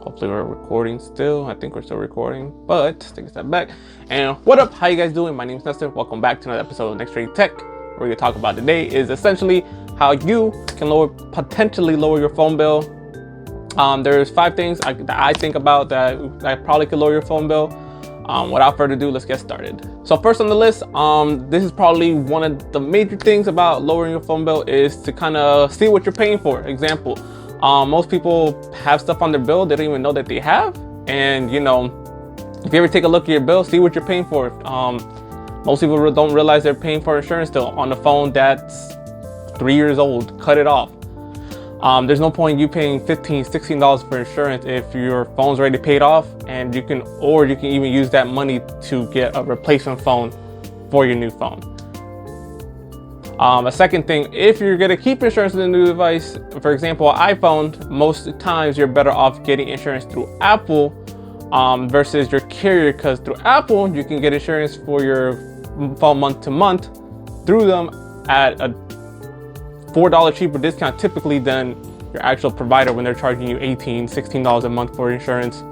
Hopefully we're recording still. I think we're still recording, but let's take a step back. And what up? How you guys doing? My name is Nestor. Welcome back to another episode of Next Rate Tech. What we're gonna talk about today is essentially how you can potentially lower your phone bill. There's 5 things that I think about that probably could lower your phone bill. Without further ado, let's get started. So first on the list, this is probably one of the major things about lowering your phone bill is to kind of see what you're paying for. Example, most people have stuff on their bill they don't even know that they have. And you know, if you ever take a look at your bill, see what you're paying for. Most people don't realize they're paying for insurance still on the phone that's 3 years old. Cut it off. There's no point you paying $15, $16 for insurance if your phone's already paid off, and you can even use that money to get a replacement phone for your new phone. A second thing, if you're gonna keep insurance with a new device, for example, an iPhone, most times you're better off getting insurance through Apple versus your carrier, because through Apple you can get insurance for your phone month to month through them at a $4 cheaper discount typically than your actual provider when they're charging you $18, $16 a month for insurance.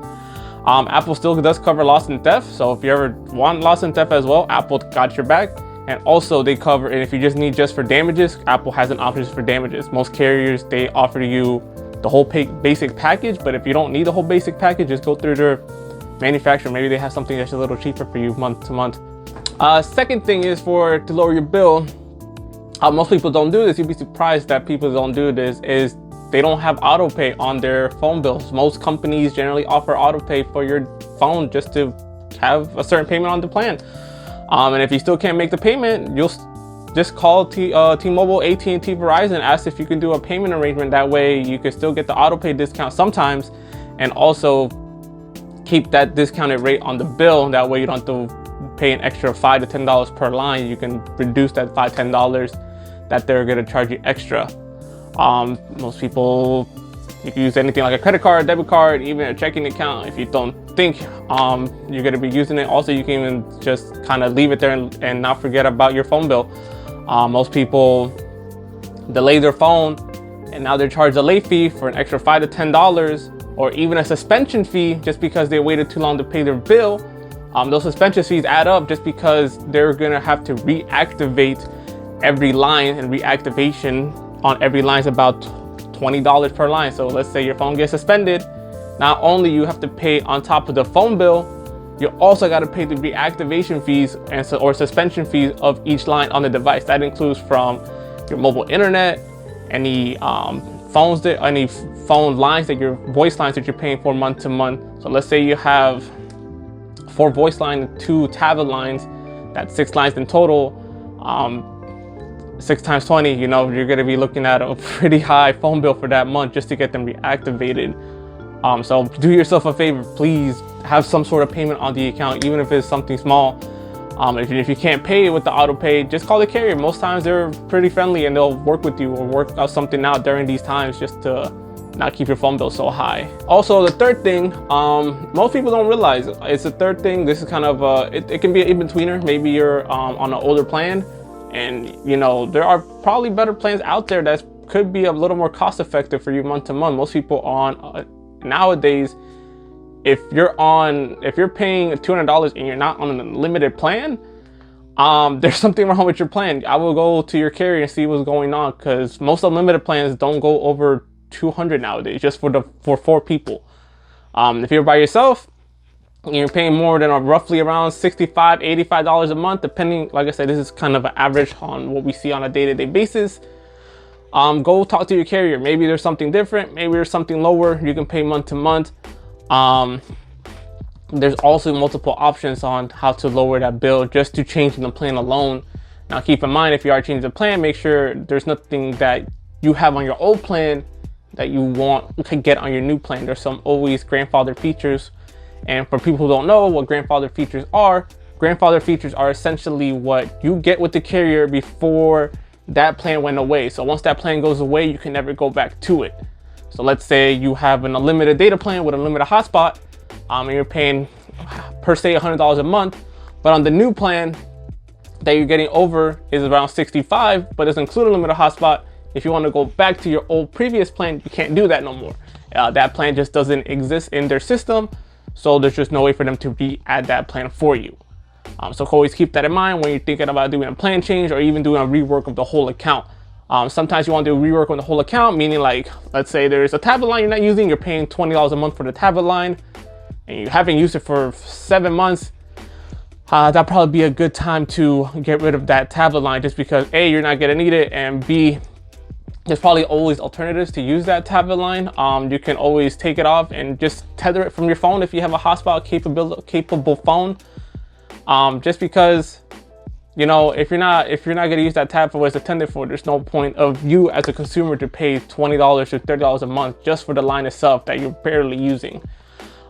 Apple still does cover loss and theft, so if you ever want loss and theft as well, Apple got your back. And also they cover, and if you just need just for damages, Apple has an option for damages. Most carriers, they offer you the whole basic package, but if you don't need the whole basic package, just go through their manufacturer. Maybe they have something that's a little cheaper for you month to month. Second thing is to lower your bill. Most people don't do this. You'd be surprised that people don't do this, is they don't have auto pay on their phone bills. Most companies generally offer auto pay for your phone just to have a certain payment on the plan. And if you still can't make the payment, you'll just call t-moible, at&t, Verizon, ask if you can do a payment arrangement. That way you can still get the auto pay discount sometimes, and also keep that discounted rate on the bill. That way you don't have to pay an extra $5 to $10 per line. You can reduce that $5, $10 that they're gonna charge you extra. Most people, you can use anything like a credit card, debit card, even a checking account if you don't think you're gonna be using it. Also, you can even just kind of leave it there and not forget about your phone bill. Most people delay their phone and now they're charged a late fee for an extra $5 to $10, or even a suspension fee just because they waited too long to pay their bill. Those suspension fees add up just because they're gonna have to reactivate every line, and reactivation on every line is about $20 per line. So let's say your phone gets suspended. Not only you have to pay on top of the phone bill, you also got to pay the reactivation fees or suspension fees of each line on the device. That includes from your mobile internet, any any phone lines voice lines that you're paying for month to month. So let's say you have 4 voice lines, 2 tablet lines, that's 6 lines in total. 6 times 20, you know, you're gonna be looking at a pretty high phone bill for that month just to get them reactivated. So do yourself a favor, please have some sort of payment on the account, even if it's something small. If you can't pay with the auto pay, just call the carrier. Most times they're pretty friendly and they'll work with you or work out something out during these times just to not keep your phone bill so high. Also, the third thing, most people don't realize it's the third thing. This is kind of it can be an in-betweener. Maybe you're on an older plan, and you know there are probably better plans out there that could be a little more cost effective for you month to month. Most people on nowadays, if you're paying $200 and you're not on an unlimited plan, there's something wrong with your plan. I will go to your carrier and see what's going on, because most unlimited plans don't go over $200 nowadays, just for 4 people. If you're by yourself, you're paying more than roughly around $65, $85 a month, depending. Like I said, this is kind of an average on what we see on a day-to-day basis. Go talk to your carrier. Maybe there's something different. Maybe there's something lower you can pay month to month. There's also multiple options on how to lower that bill just to change the plan alone. Now keep in mind, if you are changing the plan, make sure there's nothing that you have on your old plan that you can get on your new plan. There's some always grandfather features. And for people who don't know what grandfather features are essentially what you get with the carrier before that plan went away. So once that plan goes away, you can never go back to it. So let's say you have an unlimited data plan with unlimited hotspot, and you're paying per se $100 a month, but on the new plan that you're getting over is around $65, but it's included unlimited hotspot. If you want to go back to your old previous plan, you can't do that no more. that plan just doesn't exist in their system, so there's just no way for them to re-add that plan for you. So always keep that in mind when you're thinking about doing a plan change or even doing a rework of the whole account. Sometimes you want to do a rework on the whole account, meaning like, let's say there's a tablet line you're not using, you're paying $20 a month for the tablet line, and you haven't used it for 7 months. That'll probably be a good time to get rid of that tablet line, just because A, you're not gonna need it, and B, there's probably always alternatives to use that tablet line. You can always take it off and just tether it from your phone if you have a hotspot capable phone. Just because, you know, if you're not gonna use that tab for what it's intended for, there's no point of you as a consumer to pay $20 to $30 a month just for the line itself that you're barely using.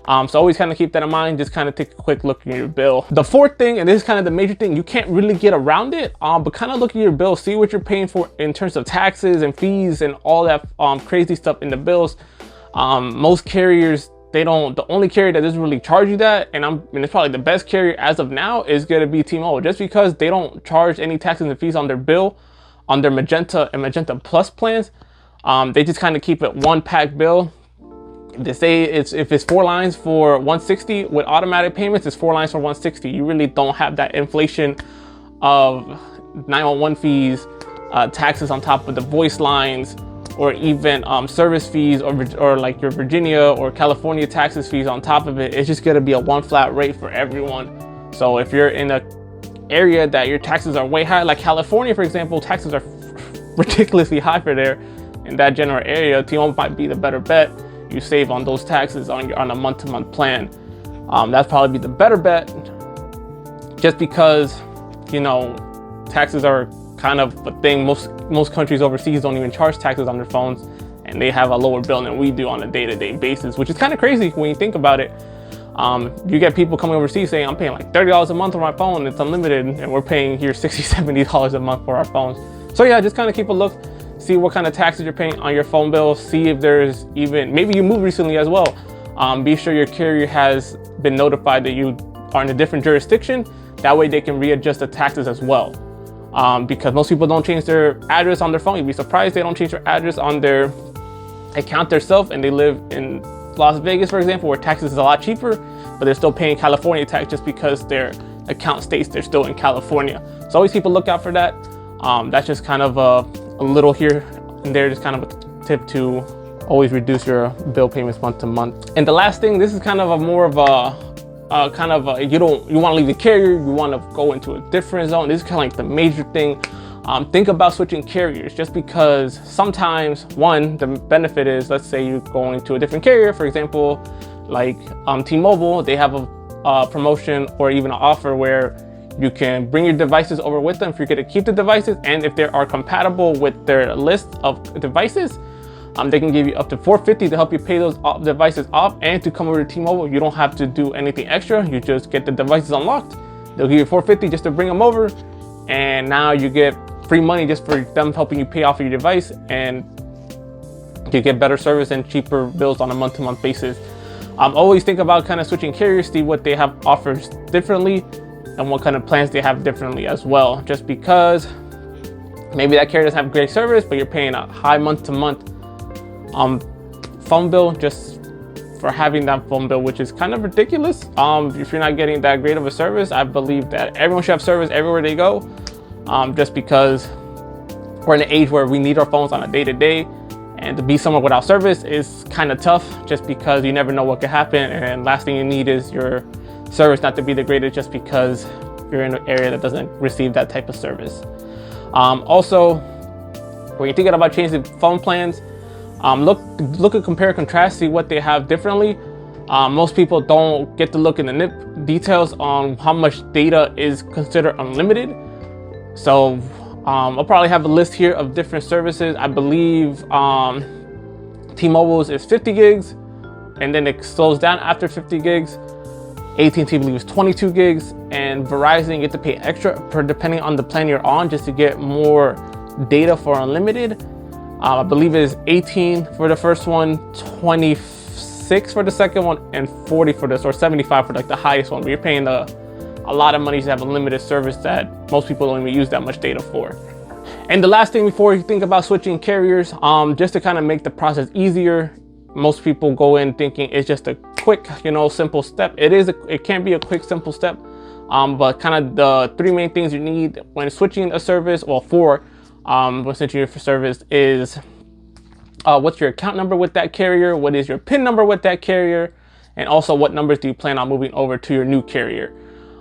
So always kind of keep that in mind. Just kind of take a quick look at your bill. The fourth thing, and this is kind of the major thing, you can't really get around it, but kind of look at your bill, see what you're paying for in terms of taxes and fees and all that crazy stuff in the bills. Most carriers, the only carrier that doesn't really charge you that, and it's probably the best carrier as of now, is gonna be T-Mobile, just because they don't charge any taxes and fees on their bill, on their Magenta and Magenta Plus plans. They just kind of keep it one pack bill. They say if it's 4 lines for $160 with automatic payments, it's 4 lines for $160. You really don't have that inflation of 911 fees, taxes on top of the voice lines, or even service fees, or like your Virginia or California taxes fees on top of it. It's just gonna be a one flat rate for everyone. So if you're in an area that your taxes are way high, like California, for example, taxes are ridiculously high for there. In that general area, T-Mobile might be the better bet. You save on those taxes on a month-to-month plan. That's probably be the better bet, just because, you know, taxes are kind of a thing. Most countries overseas don't even charge taxes on their phones, and they have a lower bill than we do on a day-to-day basis, which is kind of crazy when you think about it. You get people coming overseas saying, I'm paying like $30 a month for my phone, it's unlimited, and we're paying here $60-70 a month for our phones. So yeah, just kind of keep a look, see what kind of taxes you're paying on your phone bill, see if there's even, maybe you moved recently as well. Be sure your carrier has been notified that you are in a different jurisdiction. That way they can readjust the taxes as well. Because most people don't change their address on their phone. You'd be surprised they don't change their address on their account themselves, and they live in Las Vegas, for example, where taxes is a lot cheaper, but they're still paying California tax just because their account states they're still in California. So always keep a lookout for that. That's just kind of a little here and there, just kind of a tip to always reduce your bill payments month to month. And the last thing, this is kind of a more of a you want to leave the carrier, you want to go into a different zone. This is kind of like the major thing. Think about switching carriers, just because sometimes, one, the benefit is, let's say you're going to a different carrier, for example, like T-Mobile, they have a promotion or even an offer where you can bring your devices over with them if you're going to keep the devices, and if they are compatible with their list of devices, they can give you up to $450 to help you pay those devices off. And to come over to T-Mobile, you don't have to do anything extra. You just get the devices unlocked. They'll give you $450 just to bring them over, and now you get free money just for them helping you pay off your device, and you get better service and cheaper bills on a month-to-month basis. Always think about kind of switching carriers, see what they have offers differently and what kind of plans they have differently as well. Just because maybe that carrier doesn't have great service, but you're paying a high month-to-month phone bill just for having that phone bill, which is kind of ridiculous. If you're not getting that great of a service, I believe that everyone should have service everywhere they go, just because we're in an age where we need our phones on a day-to-day, and to be somewhere without service is kind of tough, just because you never know what could happen, and last thing you need is your service not to be the greatest just because you're in an area that doesn't receive that type of service. Also, when you're thinking about changing phone plans, look at compare and contrast, see what they have differently. Most people don't get to look in the details on how much data is considered unlimited. So I'll probably have a list here of different services. I believe T-Mobile's is 50 gigs, and then it slows down after 50 gigs. AT&T, I believe, is 22 gigs, and Verizon, you get to pay extra depending on the plan you're on, just to get more data for unlimited. I believe it is 18 for the first one, 26 for the second one, and 40 for this, or 75 for like the highest one. But you're paying a lot of money to have a limited service that most people don't even use that much data for. And the last thing before you think about switching carriers, just to kind of make the process easier, most people go in thinking it's just a quick, simple step. It can be a quick, simple step. But kind of the three main things you need when switching a service, or when switching your service, is what's your account number with that carrier, what is your PIN number with that carrier, and also what numbers do you plan on moving over to your new carrier.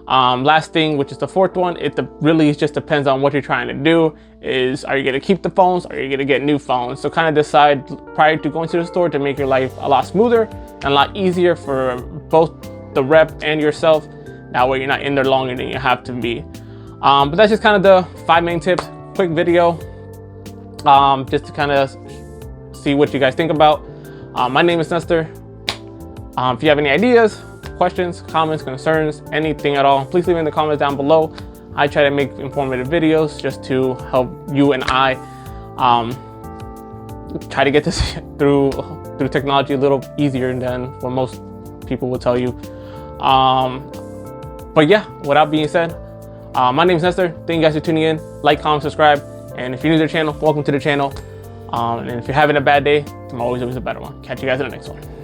Last thing, which is the fourth one, it really just depends on what you're trying to do. Are you going to keep the phones, or are you going to get new phones? So kind of decide prior to going to the store to make your life a lot smoother and a lot easier for both the rep and yourself. That way you're not in there longer than you have to be. But that's just kind of the 5 main tips. Quick video, just to kind of see what you guys think about. My name is Nestor. If you have any ideas, questions, comments, concerns, anything at all, please leave in the comments down below. I try to make informative videos just to help you and I try to get this through technology a little easier than what most people will tell you. But yeah, with that being said, my name is Nestor. Thank you guys for tuning in. Like, comment, subscribe. And if you're new to the channel, welcome to the channel. And if you're having a bad day, tomorrow is always a better one. Catch you guys in the next one.